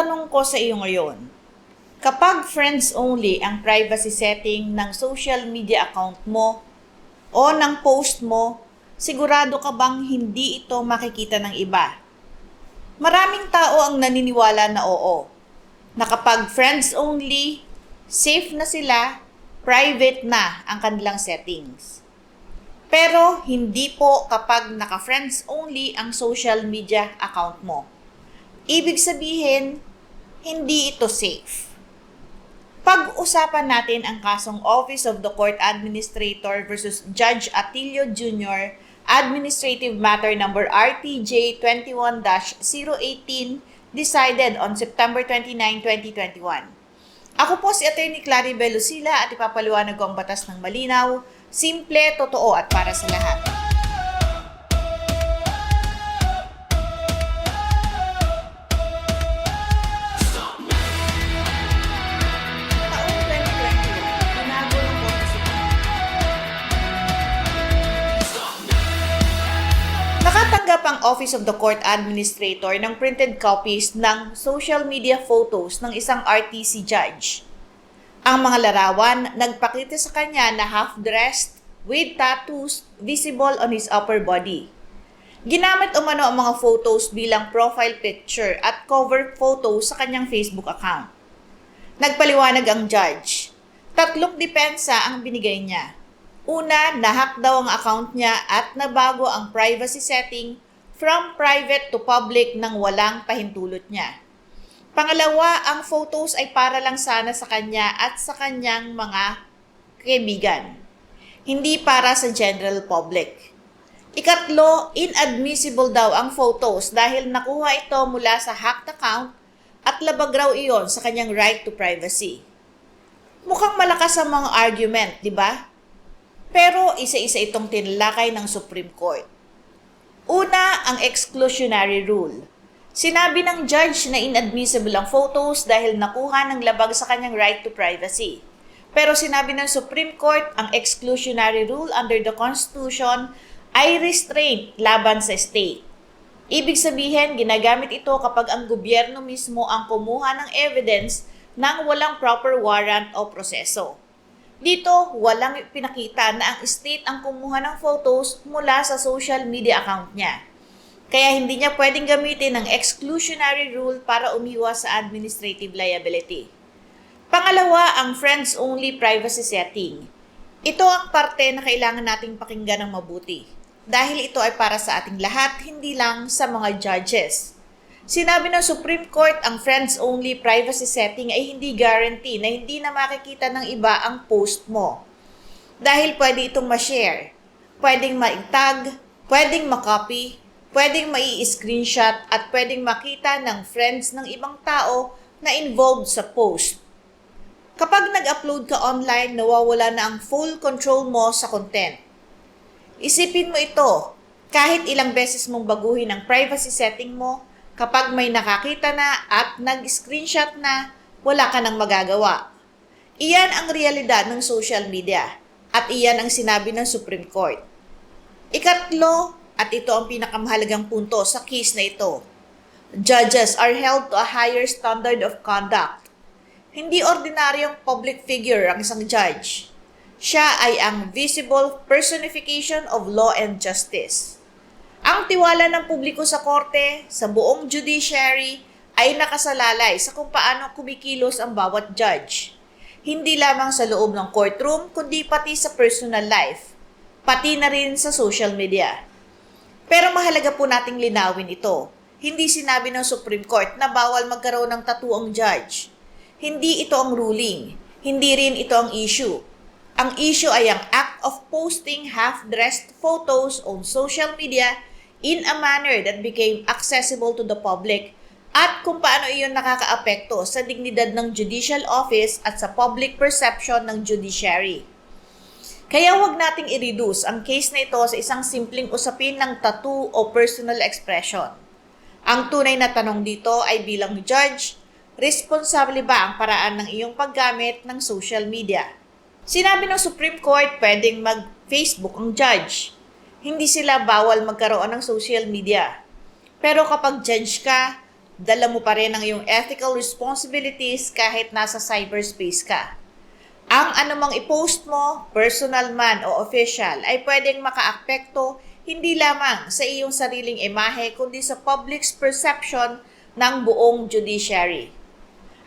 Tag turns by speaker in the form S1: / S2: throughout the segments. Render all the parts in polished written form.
S1: tanong ko sa iyo ngayon, kapag friends only ang privacy setting ng social media account mo o ng post mo, sigurado ka bang hindi ito makikita ng iba? Maraming tao ang naniniwala na oo, na kapag friends only, safe na sila, private na ang kanilang settings. Pero hindi po kapag naka-friends only ang social media account mo. Ibig sabihin, hindi ito safe. Pag-usapan natin ang kasong Office of the Court Administrator versus Judge Atilio Jr., Administrative Matter Number RTJ 21-018, decided on September 29, 2021. Ako po si Attorney Claribel Lucila at ipapaliwanag ko ang batas ng malinaw, simple, totoo at para sa lahat. Nakatanggap ang Office of the Court Administrator ng printed copies ng social media photos ng isang RTC judge. Ang mga larawan nagpakita sa kanya na half-dressed with tattoos visible on his upper body. Ginamit umano ang mga photos bilang profile picture at cover photo sa kanyang Facebook account. Nagpaliwanag ang judge. 3 depensa ang binigay niya. Una, nahack daw ang account niya at nabago ang privacy setting from private to public nang walang pahintulot niya. Pangalawa, ang photos ay para lang sana sa kanya at sa kanyang mga kaibigan, hindi para sa general public. Ikatlo, inadmissible daw ang photos dahil nakuha ito mula sa hacked account at labag raw iyon sa kanyang right to privacy. Mukhang malakas ang mga argument, di ba? Pero isa-isa itong tinalakay ng Supreme Court. Una, ang exclusionary rule. Sinabi ng judge na inadmissible ang photos dahil nakuha ng labag sa kanyang right to privacy. Pero sinabi ng Supreme Court, ang exclusionary rule under the Constitution ay restraint laban sa state. Ibig sabihin, ginagamit ito kapag ang gobyerno mismo ang kumuha ng evidence nang walang proper warrant o proseso. Dito, walang pinakita na ang state ang kumuha ng photos mula sa social media account niya. Kaya hindi niya pwedeng gamitin ang exclusionary rule para umiwas sa administrative liability. Pangalawa, ang friends-only privacy setting. Ito ang parte na kailangan nating pakinggan ng mabuti. Dahil ito ay para sa ating lahat, hindi lang sa mga judges. Sinabi ng Supreme Court, ang friends-only privacy setting ay hindi guarantee na hindi na makikita ng iba ang post mo. Dahil pwede itong ma-share, pwedeng ma-tag, pwedeng ma-copy, pwedeng mai-screenshot at pwedeng makita ng friends ng ibang tao na involved sa post. Kapag nag-upload ka online, nawawala na ang full control mo sa content. Isipin mo ito, kahit ilang beses mong baguhin ang privacy setting mo, kapag may nakakita na at nag-screenshot na, wala ka nang magagawa. Iyan ang realidad ng social media at iyan ang sinabi ng Supreme Court. Ikatlo, at ito ang pinakamahalagang punto sa case na ito, judges are held to a higher standard of conduct. Hindi ordinaryong public figure ang isang judge. Siya ay ang visible personification of law and justice. Ang tiwala ng publiko sa korte, sa buong judiciary, ay nakasalalay sa kung paano kumikilos ang bawat judge. Hindi lamang sa loob ng courtroom, kundi pati sa personal life, pati na rin sa social media. Pero mahalaga po nating linawin ito. Hindi sinabi ng Supreme Court na bawal magkaroon ng tattoo ang judge. Hindi ito ang ruling. Hindi rin ito ang issue. Ang issue ay ang act of posting half-dressed photos on social media in a manner that became accessible to the public at kung paano iyon nakakaapekto sa dignidad ng judicial office at sa public perception ng judiciary. Kaya huwag nating i-reduce ang case na ito sa isang simpleng usapin ng tattoo o personal expression. Ang tunay na tanong dito ay bilang judge, responsable ba ang paraan ng iyong paggamit ng social media? Sinabi ng Supreme Court, pwedeng mag-Facebook ang judge. Hindi sila bawal magkaroon ng social media. Pero kapag judge ka, dala mo pa rin ang iyong ethical responsibilities kahit nasa cyberspace ka. Ang anumang i-post mo, personal man o official, ay pwedeng makaapekto hindi lamang sa iyong sariling imahe kundi sa public's perception ng buong judiciary.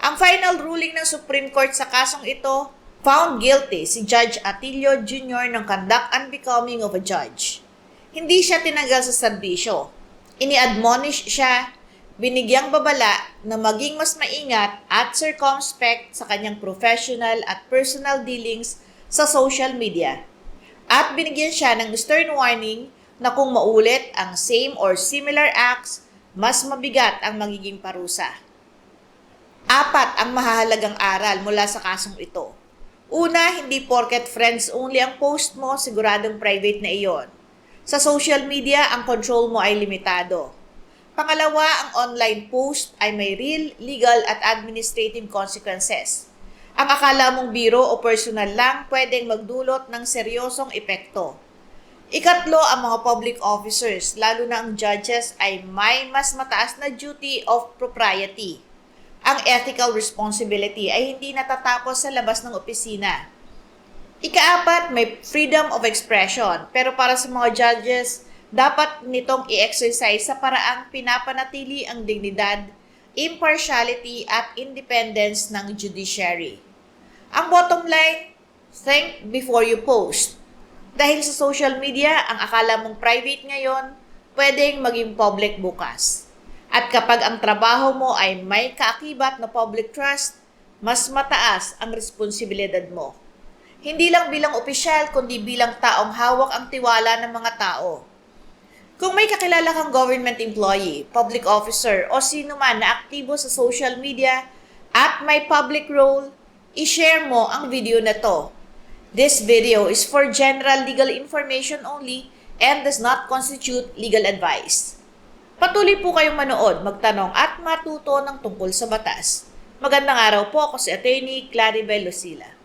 S1: Ang final ruling ng Supreme Court sa kasong ito, found guilty si Judge Atilio Jr. ng conduct unbecoming of a judge. Hindi siya tinanggal sa serbisyo. Ini-admonish siya, binigyang babala na maging mas maingat at circumspect sa kanyang professional at personal dealings sa social media. At binigyan siya ng stern warning na kung maulit ang same or similar acts, mas mabigat ang magiging parusa. 4 ang mahahalagang aral mula sa kasong ito. Una, hindi porket friends only ang post mo, siguradong private na iyon. Sa social media, ang control mo ay limitado. Pangalawa, ang online post ay may real, legal at administrative consequences. Ang akala mong biro o personal lang pwedeng magdulot ng seryosong epekto. Ikatlo, ang mga public officers, lalo na ang judges, ay may mas mataas na duty of propriety. Ang ethical responsibility ay hindi natatapos sa labas ng opisina. Ika-4, may freedom of expression, pero para sa mga judges, dapat nitong i-exercise sa paraang pinapanatili ang dignidad, impartiality at independence ng judiciary. Ang bottom line, think before you post. Dahil sa social media, ang akala mong private ngayon, pwedeng maging public bukas. At kapag ang trabaho mo ay may kaakibat na public trust, mas mataas ang responsibilidad mo. Hindi lang bilang opisyal, kundi bilang taong hawak ang tiwala ng mga tao. Kung may kakilala kang government employee, public officer, o sino man na aktibo sa social media at may public role, i-share mo ang video na to. This video is for general legal information only and does not constitute legal advice. Patuloy po kayong manood, magtanong at matuto ng tungkol sa batas. Magandang araw po, ako si Attorney Claribel Lucila.